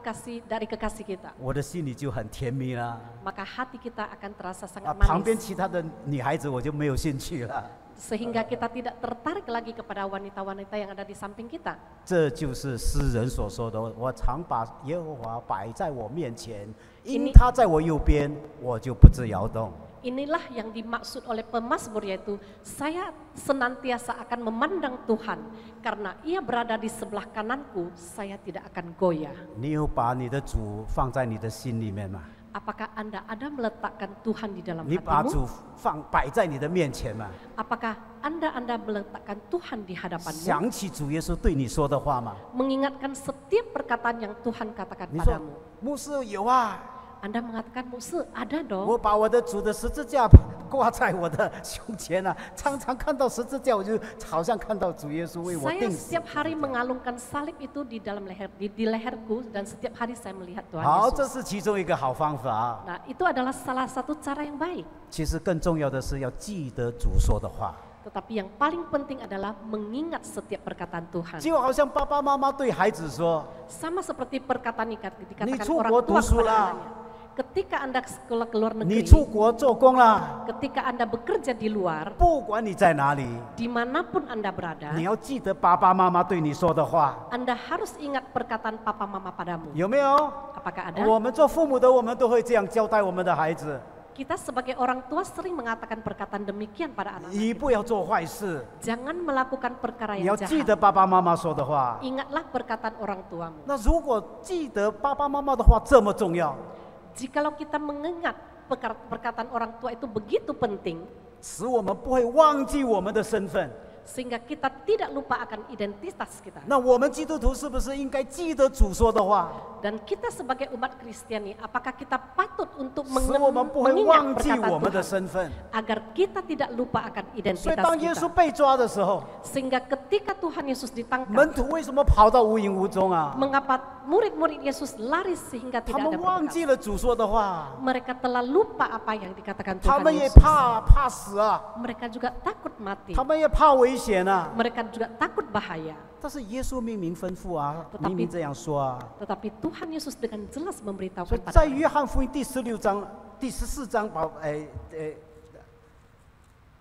dari kekasih kita, 我的心里就很甜蜜啦。 maka hati kita akan terasa 啊， sangat 旁边 manis. 其他的女孩子我就没有兴趣了。 Sehingga kita tidak tertarik lagi kepada wanita-wanita yang ada di samping kita. 这就是诗人所说的：“我常把耶和华摆在我面前，因 Ini- 他在我右边，我就不致摇动。” Inilah yang dimaksud oleh pemazmur, yaitu saya senantiasa akan memandang Tuhan karena Ia berada di sebelah kananku, saya tidak akan goyah. 你有把你的主放在你的心里面吗？ Apakah Anda ada meletakkan Tuhan di dalam 你把 hatimu? 主摆在你的面前吗？ Apakah Anda meletakkan Tuhan di hadapanmu? 想起主耶稣对你说的话吗？ Mengingatkan setiap perkataan yang Tuhan katakan 你说 padamu. 牧师有啊， Anda mengatakan, Muse, ada dong. 我把我的主的十字架挂在我的胸前啊，常常看到十字架，我就好像看到主耶稣为我 Saya 钉死。 setiap hari mengalungkan salib itu di dalam leher, di leherku, dan setiap hari saya melihat Tuhan 好， Yesus. 这是其中一个好方法。 Nah, itu adalah salah satu cara yang baik. 其实更重要的是要记得主说的话， Tetapi yang paling penting adalah mengingat setiap perkataan Tuhan. 就好像爸爸妈妈对孩子说 Sama seperti perkataan dikatakan Ni orang cukup tua dusu kepada lah. anaknya. Ketika Anda sekolah ke luar：“ 你 negeri, 出国做工啦， ketika Anda bekerja di luar, 不管你在哪里， dimanapun Anda berada, 你要记得爸爸妈妈对你说的话， Anda harus ingat perkataan papa mama padamu. 有没有？ Apakah ada? 我们做父母的，我们都会这样交代我们的孩子： Kita sebagai orang tua sering mengatakan perkataan demikian pada anak. 你不要做坏事， Jangan melakukan perkara 你要 yang 记得 jahat. 爸爸妈妈说的话。 Ingatlah perkataan orang tuamu. 那如果记得爸爸妈妈的话这么重要， Jikalau kita mengingat perkataan orang tua itu begitu penting, 使我们不会忘记我们的身份。 sehingga kita tidak lupa akan identitas kita. 那我们基督徒是不是应该记得主说的话， Dan kita sebagai umat Kristiani, apakah kita patut untuk 使我们不会 mengingat 忘记 perkataan 我们的 Tuhan, 身份？ agar kita tidak lupa akan 所以 identitas 当耶稣 kita. 被抓的时候， Sehingga ketika Tuhan Yesus ditangkap, 门徒为什么跑到无影无踪啊？ mengapa murid-murid Yesus lari sehingga 他 tidak 们 ada 忘 berbekas? 记了主说的话， Mereka telah lupa apa yang dikatakan 他 Tuhan 们也 Yesus. 怕死啊， Mereka juga takut mati. 他们也怕危险啊。 Mereka juga takut bahaya. 但是耶稣明明吩咐啊， Tetapi- 明明这样说啊。 Tetapi Tuhan Yesus dengan jelas 所 memberitahukan 以在 pada 约翰福音第14章、第14章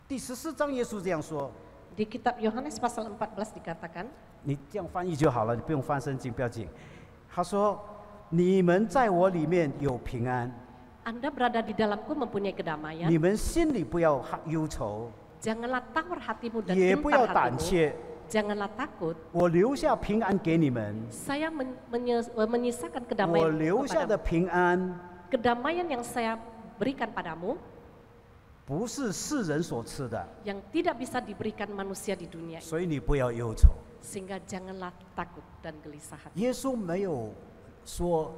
第14章，耶稣这样说。 di kitab Yohanes pasal 14 dikatakan, 你这样翻译就好了，你不用翻圣经，不要紧。他说：“你们在我里面有平安， Anda berada di dalamku mempunyai kedamaian. 你们心里不要忧愁， Janganlah tawar hatimu dan 也不要 gentar 胆 hatimu. 怯。 Janganlah takut. 我留下平安给你们， Saya menyisakan 我 kedamaian 留下的 kepadamu. 平安 Kedamaian yang saya berikan padamu, 不是世人所赐的， yang tidak bisa diberikan manusia di dunia ini. 所以你不要忧愁。 Sehingga janganlah takut dan gelisah hati. 耶稣没有说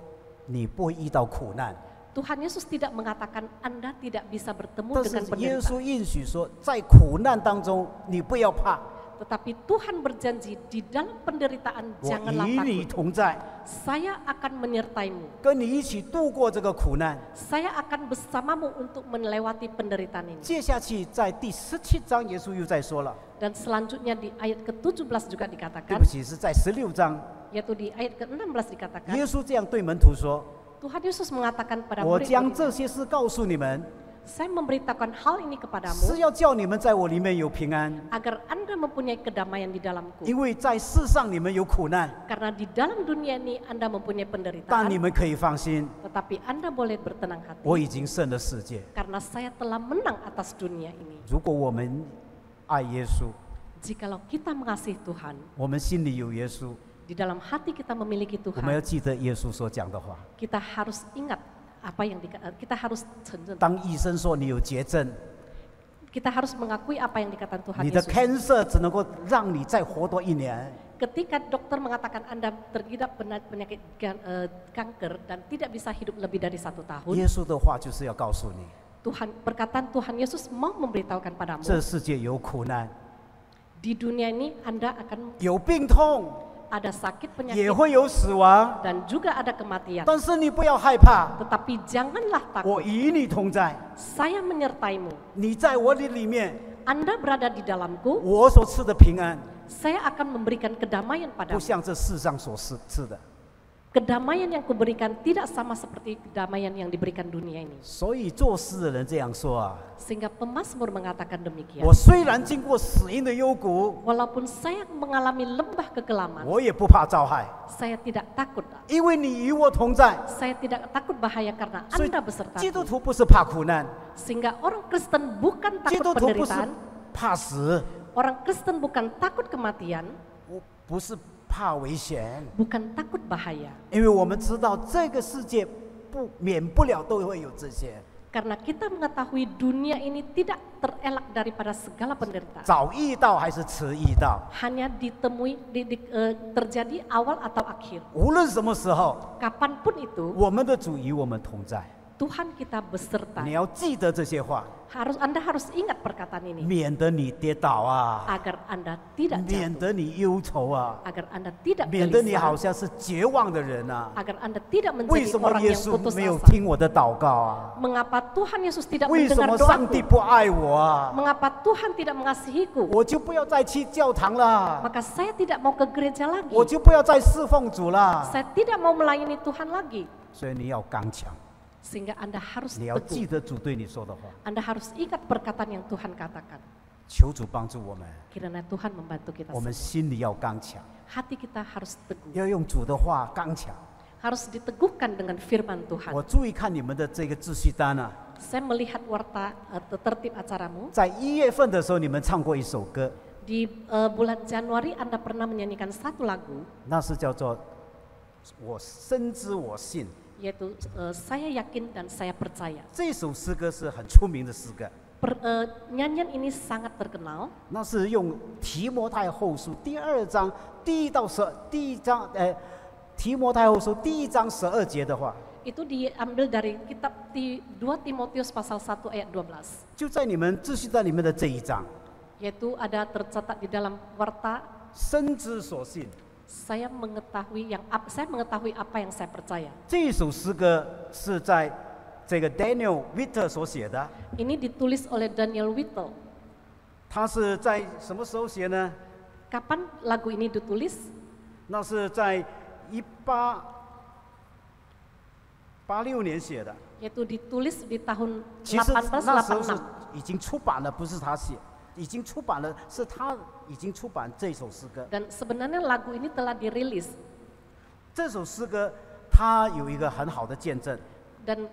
你不会遇到苦难， Tuhan Yesus tidak mengatakan Anda tidak bisa bertemu 但 dengan 是耶稣 penderitaan. 应许说，在苦难当中你不要怕， Tetapi Tuhan berjanji di dalam penderitaan 我 janganlah 与你 takut. 同在， Saya akan menyertaimu. 跟你一起度过这个苦难。 Saya akan bersamamu untuk melewati penderitaan ini. 接下去在第17章，耶稣又在说了， Dan selanjutnya di ayat ke-17 juga 对 dikatakan, 不起，是在16章， yaitu di ayat ke-16 dikatakan, 耶稣这样对门徒说 Tuhan Yesus mengatakan：“ pada 我将 murid-murid, 这些事告诉你们， saya memberitakan hal ini 是 kepadamu 要叫你们在我里面有平安， agar Anda mempunyai kedamaian di dalamku. 因为在世上你们有苦难， Karena di dalam dunia ini Anda mempunyai 但你 penderitaan, 们可以放心， tetapi Anda boleh bertenang 我 hati 已经胜了世界。 karena saya telah menang atas dunia ini. 如果我们爱耶稣， Jikalau kita mengasihi Tuhan, 我们心里有耶稣， di dalam hati kita memiliki 我们要 Tuhan, 记得耶稣所讲的话。 kita harus ingat apa yang kita harus 承认，当医生说你有绝症， kita harus mengakui apa yang dikatakan Tuhan 你的 Yesus. cancer 只能够让你再活多1年。 Ketika dokter mengatakan Anda tergidap penyakit kanker dan tidak bisa hidup lebih dari 1 tahun, 耶稣的话就是要告诉你， perkataan Tuhan Yesus mau memberitahukan 这 padamu, 世界有苦难， di dunia ini Anda akan 有病痛， ada sakit 也 penyakit 会有死亡， dan juga ada kematian. 但是你不要害怕， Tetapi janganlah 我 takut, 与你同在， saya menyertaimu. 你在我的里面， Anda berada di dalamku, 我所赐的平安， saya akan memberikan kedamaian 不 padamu. 像这世上所赐的。 Kedamaian yang kuberikan tidak sama seperti kedamaian yang diberikan dunia ini. 所以做诗的人这样说啊， Sehingga pemazmur mengatakan demikian. 我虽然经过死荫的幽谷， Walaupun saya mengalami lembah kekelaman, 我也不怕遭害， saya tidak takut. 因为你与我同在。 Saya tidak takut bahaya karena 所以 Anda beserta. 基督徒不是怕苦难， Sehingga orang Kristen bukan 基督 takut 徒不是 penderitaan, 怕死， orang Kristen bukan takut kematian, 我不是怕危险， bukan takut bahaya. 因为我们知道这个世界免不了都会有这些。Karena kita mengetahui dunia ini tidak terelak daripada segala penderitaan. 早遇到还是迟遇到， Hanya ditemui, terjadi awal atau akhir. 无论什么时候， Kapanpun itu, 我们的主与我们同在。 Tuhan kita beserta. 你要记得这些话， Anda harus ingat perkataan ini 免得你跌倒啊， agar Anda tidak 免 jatuh, 得你忧愁啊， agar Anda tidak 免得你好 gelisah, 像是绝望的人啊。 agar Anda tidak 为 menjadi 什么 orang 耶 yang 稣 putus 没有 asa. 听我的祷告啊？ Mengapa Tuhan Yesus tidak 为什 mendengar 么上帝 doaku? 不爱我啊？ Mengapa Tuhan tidak mengasihiku? 我就不要再去教堂了， Maka saya tidak mau ke gereja lagi. 我就不要再侍奉主了。 Saya tidak mau melayani Tuhan lagi. 所以你要刚强， Sehingga Anda harus 你要记 teguh. 得主对你说的话。 Anda harus ingat perkataan yang Tuhan katakan. 求主帮助我们， Kiranya Tuhan membantu kita 我们 semua. 心里要刚强， Hati kita harus teguh. 要用主的话刚强。 Harus diteguhkan dengan firman 我 Tuhan. 注意看你们的这个秩序单啊， Saya melihat warta tertib acaramu. 在1月份的时候，你们唱过一首歌， Di bulan Januari Anda pernah menyanyikan satu lagu, 那是叫做“我深知我信 yaitu Saya Yakin dan Saya Percaya. ”。这首诗歌是很出名的诗歌， Nyanyian ini sangat terkenal. 那是用提摩太后书第2章第1章提摩太后书第1章12节的话， Itu diambil dari kitab 2 Timotius pasal 1 ayat 12. 就在你们秩序单里面的这一章， Yaitu ada tercatat di dalam warta, 深知所信。 saya mengetahui apa yang saya percaya. 这首诗歌是在这个 Daniel Witter 所写的， Ini ditulis oleh Daniel Whittle. 他是在什么时候写呢？ Kapan lagu ini ditulis? 那是在1886年写的。 Yaitu ditulis di tahun 其实那时候是 1886. 已经出版了，不是他写，已经出版了，是他已经出版这首诗歌。 Dan sebenarnya lagu ini telah dirilis. 这首诗歌它有一个很好的见证， Dan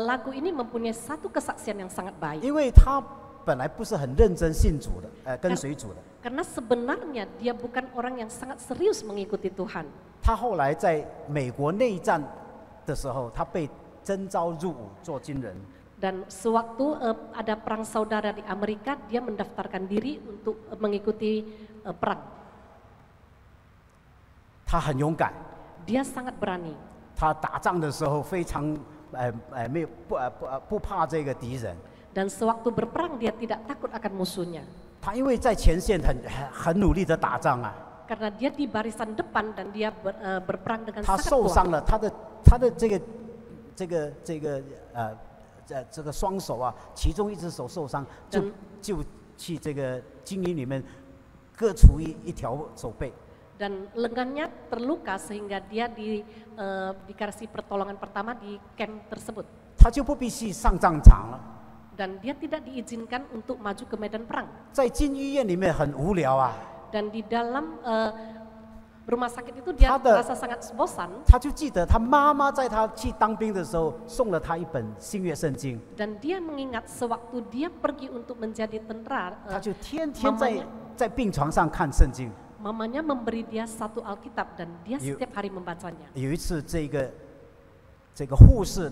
lagu ini mempunyai satu kesaksian yang sangat baik. 因为他本来不是很认真信主的，跟随主的。 Karena sebenarnya dia bukan orang yang sangat serius mengikuti Tuhan. 他后来在美国内战的时候，他被征召入伍做军人。 Dan sewaktu ada perang saudara di Amerika, dia mendaftarkan diri untuk mengikuti perang. 他很勇敢， Dia sangat berani. 他打仗的时候非常没有不怕这个敌人。 Dan sewaktu berperang dia tidak takut akan musuhnya. 他因为在前线很努力的打仗啊， Karena dia di barisan depan dan dia berperang dengan 他 sangat 受 kuat. 伤了，他的这个双手啊，其中一只手受伤，就去这个军营里面各除一条手背。 Dan lengannya terluka sehingga dia dikasih pertolongan pertama di camp tersebut. 他就不必去上战场了。 Dan dia tidak diizinkan untuk maju ke medan perang. 在军医院里面很无聊啊， Dan di dalam rumah sakit itu dia merasa sangat bosan. 他就记得他妈妈在他去当兵的时候送了他一本新约圣经， Dan dia mengingat sewaktu dia pergi untuk menjadi tentara, 他就天天在病床上看圣经。 mamanya memberi dia satu Alkitab dan dia setiap hari membacanya. 有一次，这个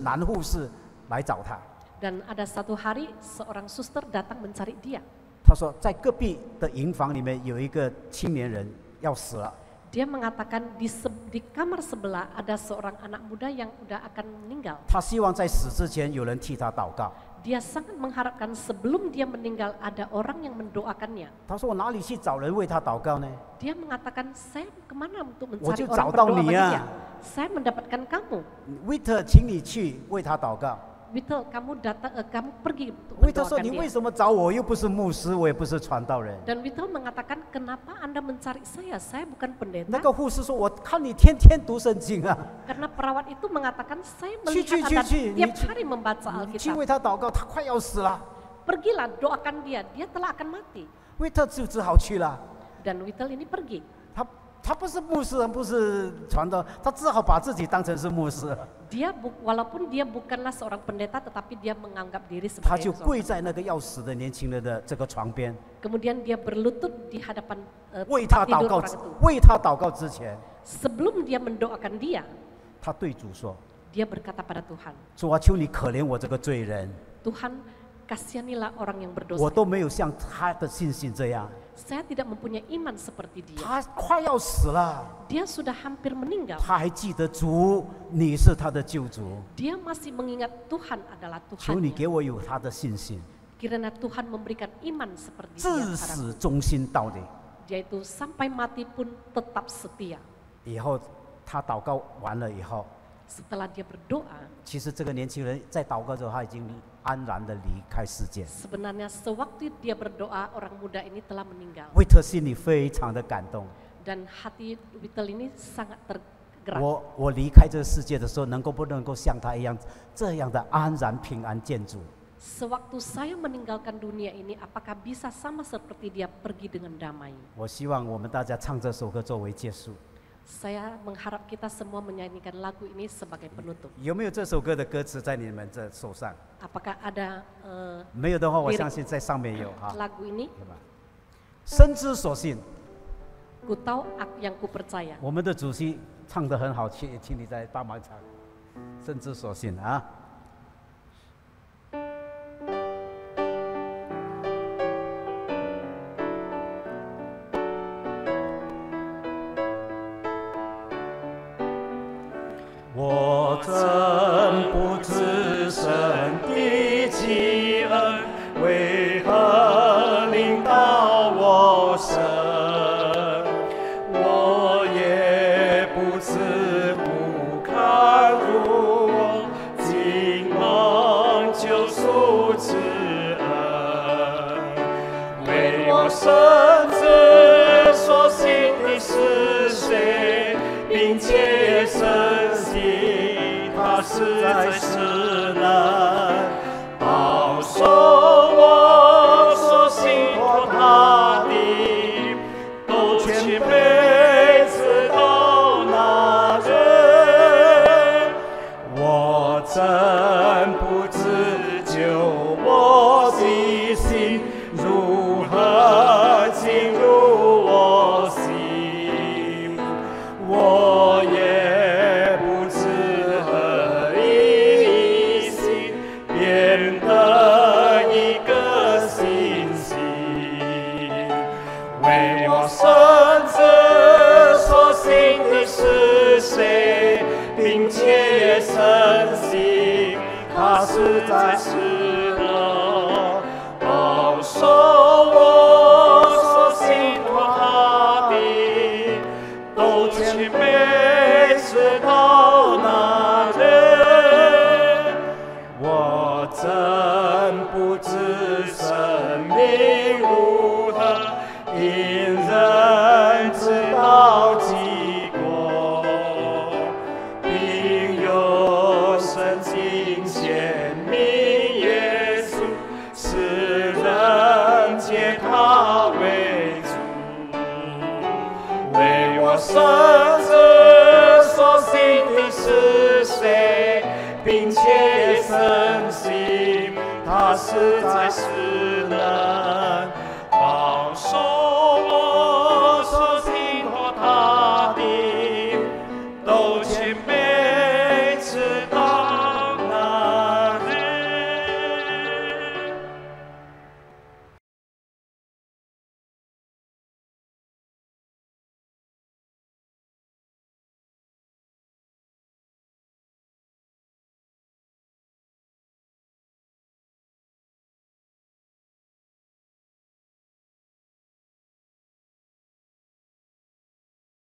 男护士来找他， Dan ada satu hari seorang suster datang mencari dia. 他说在隔壁的营房里面有一个青年人要死了， Dia mengatakan di kamar sebelah ada seorang anak muda yang udah akan meninggal. 他希望在死之前有人替他祷告。 Dia sangat mengharapkan sebelum dia meninggal ada orang yang mendoakannya. 他说我哪里去找人为他祷告呢？ Dia mengatakan saya kemana untuk 我 mencari 就 orang 找到 berdoa 你 bagi 啊 dia. Saya mendapatkan kamu. 威特，请你去为他祷告。 Whittle, kamu pergi untuk 威特说：“你 mendoakan 为 dia. 什么找我？又不是牧师，我也不是传道人。” Dan Whittle mengatakan, kenapa Anda mencari saya? Saya bukan 那 pendeta. 个护士说：“我看你天天读圣经啊， Karena perawat itu mengatakan, saya Ci, melihat Anda ci, tiap ci. hari membaca 你去 Alkitab. 为他祷告，他快要死了。” Pergilah, doakan dia. Dia telah akan mati. 威特就只好去了。 Dan Whittle ini pergi. 他不是牧师，不是传道，他只好把自己当成是牧师。 Walaupun dia bukanlah seorang pendeta, tetapi dia menganggap diri 他就 sebagai 跪在那个要死的年轻人的这个床边， Kemudian dia berlutut di hadapan 为他 tempat 祷 tidur 告 orang itu. 为他祷告之前， Sebelum dia mendoakan dia, 他对主说 dia berkata pada Tuhan, 主啊，求你可怜我这个罪人。Tuhan kasihanilah orang yang 我 berdosa. 都没有像他的信心这样， Saya tidak mempunyai iman seperti dia. 他快要死了， Dia sudah hampir meninggal. 他还记得主，你是他的救主。 Dia masih mengingat Tuhan adalah 求你 Tuhan. 给我有他的信心， Kiranya Tuhan memberikan iman seperti 至 dia. 死忠心到底。 Dia itu sampai mati pun tetap setia. 以后他祷告完了以后， Setelah dia berdoa, 其实这个年轻人在祷告之后，他已经安然的离开世界。 sebenarnya sewaktu dia berdoa, orang muda ini telah meninggal. 惠特心里非常的感动。 Dan hati Whittle ini sangat tergerak. 我离开这个世界的时候，不能够像他一样这样的安然平安见主？ Sewaktu saya meninggalkan dunia ini, apakah bisa sama seperti dia pergi dengan damai? 我希望我们大家唱这首歌作为结束。 Saya mengharap kita semua menyanyikan lagu ini sebagai penutup. 有没有这首歌的歌词在你们这手上？ Apakah ada 没有的话，我相信在上面有哈。 lagu ini? 对吧？深知所信， Ku tahu yang ku percaya. 我们的主席唱得很好，请你再帮忙唱。深知所信啊！我真不知神的奇恩为何临到我身，我也不知不堪入我今蒙救赎之恩，为我深知所信的是谁，并且深信他实在是能保守我所信托他的，都全被知道那人。我真不知救我的心如何进入我心，我也不知何以心变得一个信心，为我深知所信的是谁，并且深信他实在是能保守我所信托他的，都全被知道那人。我真不知生命如何因人知道结果，并有圣经显明耶稣是人皆他为主，为我深知所信的是谁，并且深信他实在是能